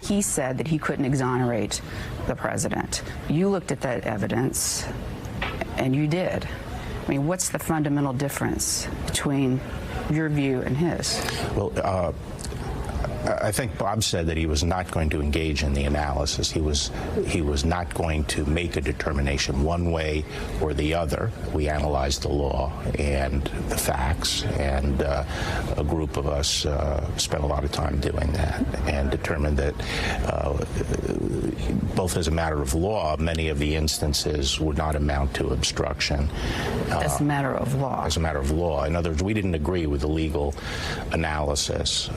He said that he couldn't exonerate the president. You looked at that evidence, and you did. I mean, what's the fundamental difference between your view and his? Well, I think Bob said that he was not going to engage in the analysis. He was not going to make a determination one way or the other. We analyzed the law and the facts, and a group of us spent a lot of time doing that and determined that both as a matter of law, many of the instances would not amount to obstruction. As a matter of law. As a matter of law. In other words, we didn't agree with the legal analysis.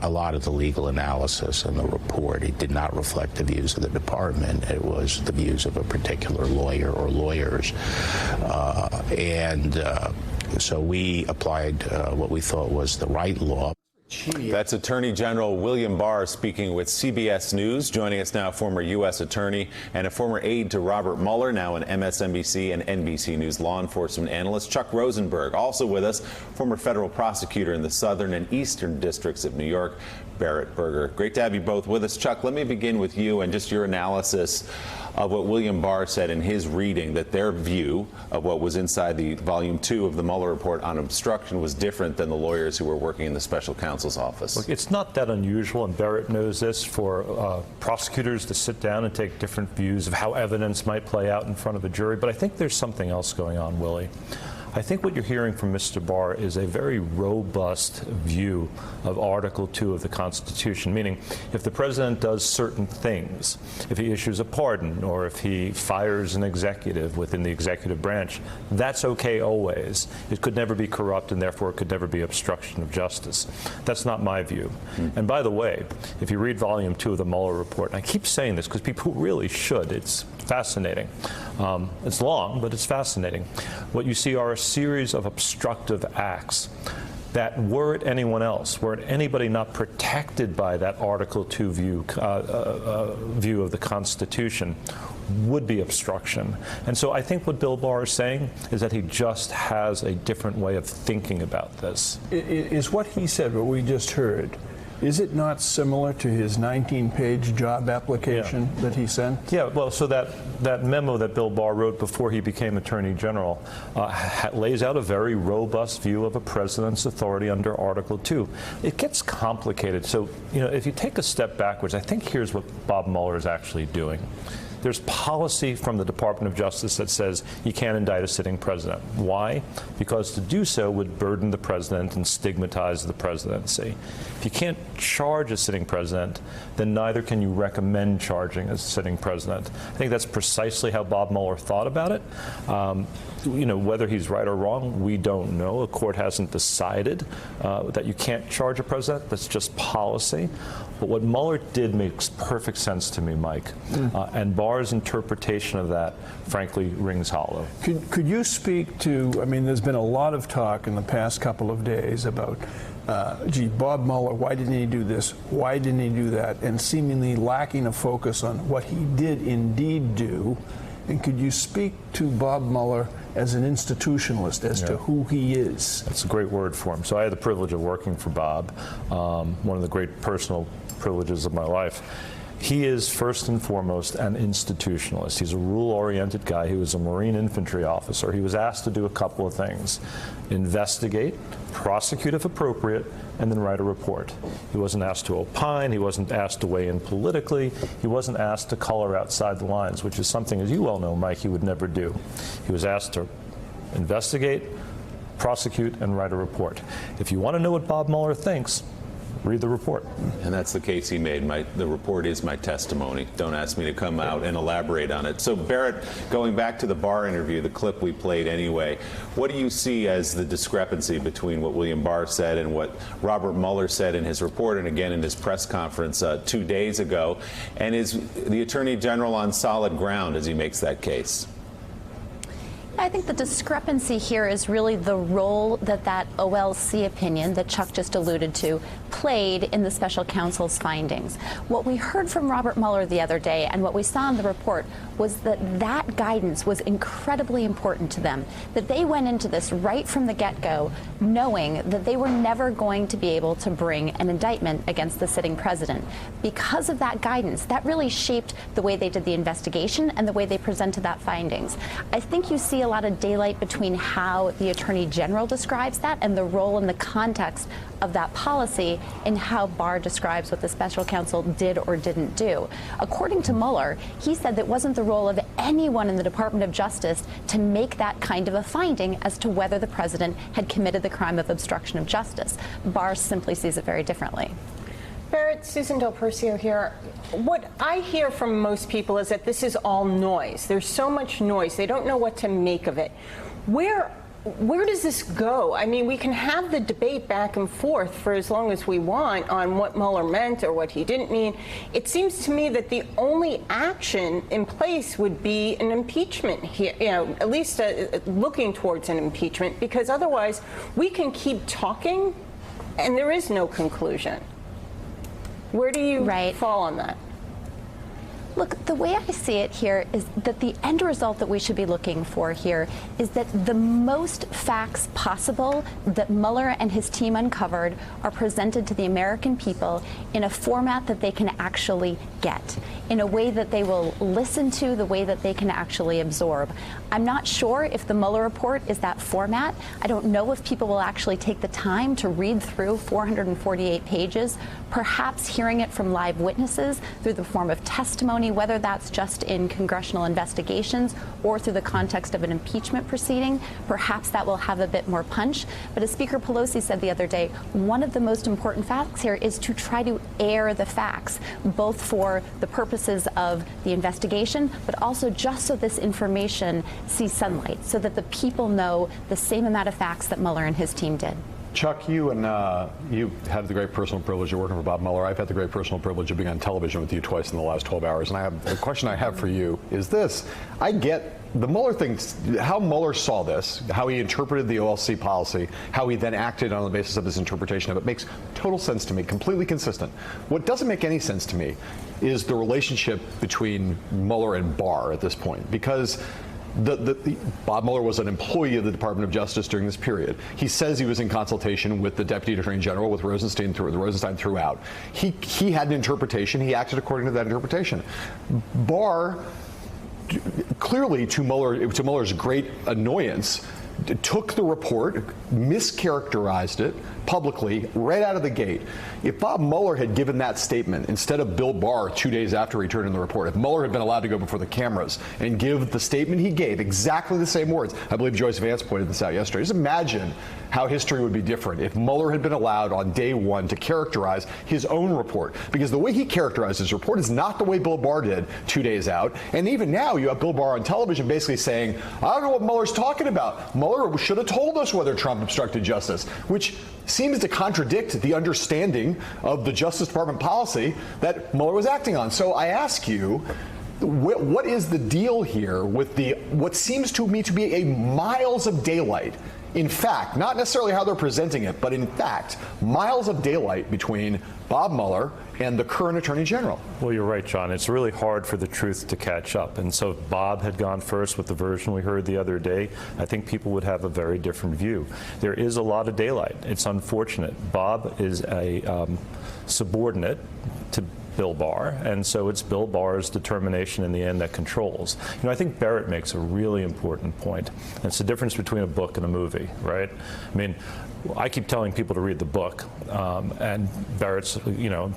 A lot of the legal analysis in the report, it did not reflect the views of the department. It was the views of a particular lawyer or lawyers. So we applied what we thought was the right law. That's Attorney General William Barr speaking with CBS News. Joining us now, former U.S. attorney and a former aide to Robert Mueller, now an MSNBC and NBC News law enforcement analyst, Chuck Rosenberg. Also with us, former federal prosecutor in the Southern and Eastern Districts of New York, Barrett Berger. Great to have you both with us. Chuck, let me begin with you and just your analysis of what William Barr said in his reading, that their view of what was inside the Volume 2 of the Mueller report on obstruction was different than the lawyers who were working in the special counsel's office. Look, it's not that unusual, and Barrett knows this, for prosecutors to sit down and take different views of how evidence might play out in front of a jury. But I think there's something else going on, Willie. I think what you're hearing from Mr. Barr is a very robust view of Article 2 of the Constitution, meaning if the president does certain things, if he issues a pardon or if he fires an executive within the executive branch, that's okay always. It could never be corrupt, and therefore it could never be obstruction of justice. That's not my view. And by the way, if you read Volume 2 of the Mueller report, and I keep saying this because people really should, it's fascinating. It's long, but it's fascinating. What you see are a series of obstructive acts that, were it anyone else, were it anybody not protected by that Article 2 view of the Constitution, would be obstruction. And so I think what Bill Barr is saying is that he just has a different way of thinking about this. Is what he said, what we just heard, is it not similar to his 19-page job application that he sent? Yeah, well, so that memo that Bill Barr wrote before he became Attorney General lays out a very robust view of a president's authority under Article 2. It gets complicated. So, you know, if you take a step backwards, I think here's what Bob Mueller is actually doing. There's policy from the Department of Justice that says you can't indict a sitting president. Why? Because to do so would burden the president and stigmatize the presidency. If you can't charge a sitting president, then neither can you recommend charging a sitting president. I think that's precisely how Bob Mueller thought about it. You know, whether he's right or wrong, we don't know. A court hasn't decided that you can't charge a president. That's just policy. But what Mueller did makes perfect sense to me, Mike. And Barr's interpretation of that, frankly, rings hollow. Could you speak to, I mean, there's been a lot of talk in the past couple of days about, gee, Bob Mueller, why didn't he do this? Why didn't he do that? And seemingly lacking a focus on what he did indeed do. And could you speak to Bob Mueller as an institutionalist, as to who he is? That's a great word for him. So I had the privilege of working for Bob, one of the great personal privileges of my life. He is first and foremost an institutionalist. He's a rule-oriented guy. He was a Marine infantry officer. He was asked to do a couple of things: investigate, prosecute if appropriate, and then write a report. He wasn't asked to opine. He wasn't asked to weigh in politically. He wasn't asked to color outside the lines, which is something, as you well know, Mike, he would never do. He was asked to investigate, prosecute, and write a report. If you want to know what Bob Mueller thinks, read the report. And that's the case he made. The report is my testimony. Don't ask me to come out and elaborate on it. So, Barrett, going back to the Barr interview, the clip we played anyway, what do you see as the discrepancy between what William Barr said and what Robert Mueller said in his report and again in his press conference 2 days ago? And is the Attorney General on solid ground as he makes that case? I think the discrepancy here is really the role that OLC opinion that Chuck just alluded to played in the special counsel's findings. What we heard from Robert Mueller the other day and what we saw in the report was that that guidance was incredibly important to them, that they went into this right from the get-go knowing that they were never going to be able to bring an indictment against the sitting president. Because of that guidance, that really shaped the way they did the investigation and the way they presented that findings. I think you see a lot of daylight between how the Attorney General describes that and the role and the context of that policy in how Barr describes what the special counsel did or didn't do. According to Mueller, he said that it wasn't the role of anyone in the Department of Justice to make that kind of a finding as to whether the president had committed the crime of obstruction of justice. Barr simply sees it very differently. Barrett, Susan Del Percio here. What I hear from most people is that this is all noise. There's so much noise. They don't know what to make of it. Where does this go? I mean, we can have the debate back and forth for as long as we want on what Mueller meant or what he didn't mean. It seems to me that the only action in place would be an impeachment here, at least looking towards an impeachment, because otherwise we can keep talking and there is no conclusion. Where do you fall on that? Look, the way I see it here is that the end result that we should be looking for here is that the most facts possible that Mueller and his team uncovered are presented to the American people in a format that they can actually get, in a way that they will listen to, the way that they can actually absorb. I'm not sure if the Mueller report is that format. I don't know if people will actually take the time to read through 448 pages, perhaps hearing it from live witnesses through the form of testimony, whether that's just in congressional investigations or through the context of an impeachment proceeding. Perhaps that will have a bit more punch. But as Speaker Pelosi said the other day, one of the most important facts here is to try to air the facts, both for the purposes of the investigation, but also just so this information sees sunlight, so that the people know the same amount of facts that Mueller and his team did. Chuck, you have the great personal privilege of working for Bob Mueller. I've had the great personal privilege of being on television with you twice in the last 12 hours. And the question I have for you is this. I get the Mueller thing, how Mueller saw this, how he interpreted the OLC policy, how he then acted on the basis of his interpretation of it makes total sense to me, completely consistent. What doesn't make any sense to me is the relationship between Mueller and Barr at this point, because Bob Mueller was an employee of the Department of Justice during this period. He says he was in consultation with the Deputy Attorney General, with Rosenstein throughout. He had an interpretation. He acted according to that interpretation. Barr, clearly to Mueller's great annoyance, took the report, mischaracterized it publicly right out of the gate. If Bob Mueller had given that statement instead of Bill Barr 2 days after he turned in the report, if Mueller had been allowed to go before the cameras and give the statement he gave, exactly the same words, I believe Joyce Vance pointed this out yesterday. Just imagine how history would be different if Mueller had been allowed on day one to characterize his own report. Because the way he characterized his report is not the way Bill Barr did 2 days out. And even now you have Bill Barr on television basically saying, I don't know what Mueller's talking about. Mueller should have told us whether Trump obstructed justice, which seems to contradict the understanding of the Justice Department policy that Mueller was acting on. So I ask you, what is the deal here with what seems to me to be a miles of daylight? In fact, not necessarily how they're presenting it, but in fact, miles of daylight between Bob Mueller and the current Attorney General. Well, you're right, John. It's really hard for the truth to catch up. And so if Bob had gone first with the version we heard the other day, I think people would have a very different view. There is a lot of daylight. It's unfortunate. Bob is a subordinate to Bill Barr, and so it's Bill Barr's determination in the end that controls. I think Barrett makes a really important point. And it's the difference between a book and a movie, right? I mean, I keep telling people to read the book, and Barrett's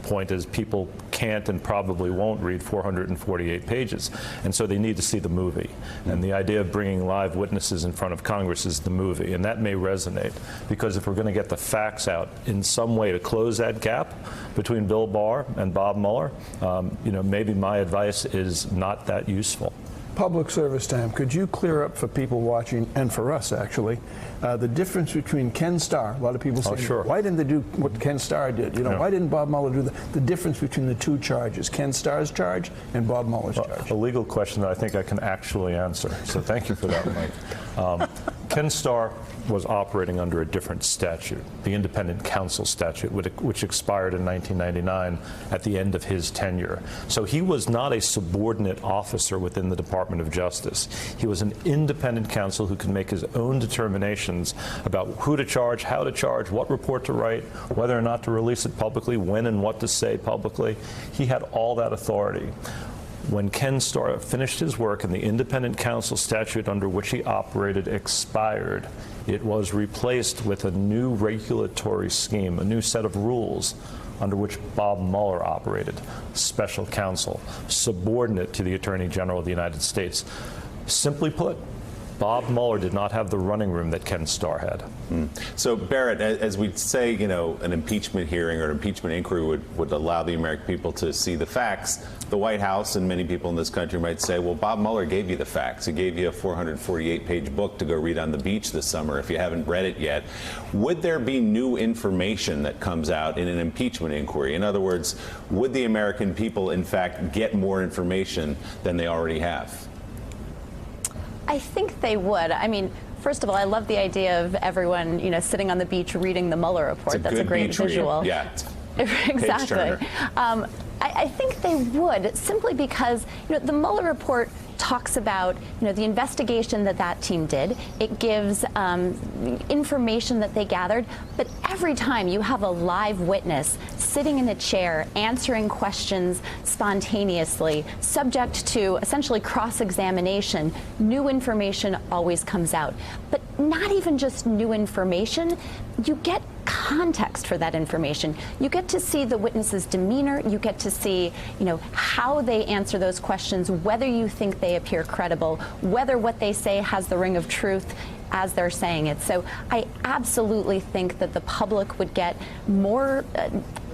point is people can't and probably won't read 448 pages, and so they need to see the movie. And the idea of bringing live witnesses in front of Congress is the movie, and that may resonate, because if we're going to get the facts out in some way to close that gap between Bill Barr and Bob Mueller, maybe my advice is not that useful. Public service time. Could you clear up for people watching, and for us actually, the difference between Ken Starr? A lot of people say, sure. Why didn't they do what Ken Starr did? Why didn't Bob Mueller do that? The difference between the two charges, Ken Starr's charge and Bob Mueller's charge. A legal question that I think I can actually answer. So thank you for that, Mike. Ken Starr was operating under a different statute, the Independent Counsel Statute, which expired in 1999 at the end of his tenure. So he was not a subordinate officer within the Department of Justice. He was an independent counsel who could make his own determinations about who to charge, how to charge, what report to write, whether or not to release it publicly, when and what to say publicly. He had all that authority. When Ken Starr finished his work and the Independent Counsel Statute under which he operated expired, it was replaced with a new regulatory scheme, a new set of rules under which Bob Mueller operated, special counsel, subordinate to the Attorney General of the United States. Simply put, Bob Mueller did not have the running room that Ken Starr had. So, Barrett, as we say, an impeachment hearing or an impeachment inquiry would allow the American people to see the facts. The White House and many people in this country might say, well, Bob Mueller gave you the facts. He gave you a 448-page book to go read on the beach this summer if you haven't read it yet. Would there be new information that comes out in an impeachment inquiry? In other words, would the American people, in fact, get more information than they already have? I think they would. I mean, first of all, I love the idea of everyone, sitting on the beach reading the Mueller report. That's a great visual. Yeah. Exactly. I think they would, simply because the Mueller report talks about the investigation that team did. It gives information that they gathered, but every time you have a live witness sitting in a chair answering questions spontaneously, subject to essentially cross-examination, new information always comes out. But not even just new information, you get context for that information. You get to see the witness's demeanor. You get to see, how they answer those questions, whether you think they appear credible, whether what they say has the ring of truth as they're saying it. So I absolutely think that the public would get more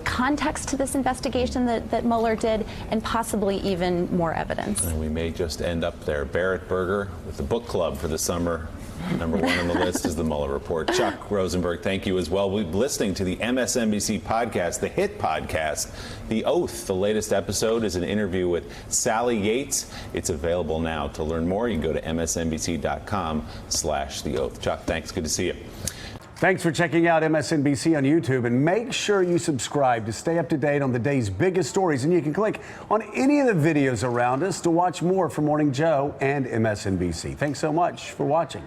context to this investigation that Mueller did, and possibly even more evidence. And we may just end up there. Barrett Berger with the book club for the summer. Number one on the list is the Mueller report. Chuck Rosenberg, thank you as well. We'll be listening to the MSNBC podcast, the hit podcast, The Oath. The latest episode is an interview with Sally Yates. It's available now. To learn more, you can go to msnbc.com/The Oath. Chuck, thanks. Good to see you. Thanks for checking out MSNBC on YouTube, and make sure you subscribe to stay up to date on the day's biggest stories. And you can click on any of the videos around us to watch more from Morning Joe and MSNBC. Thanks so much for watching.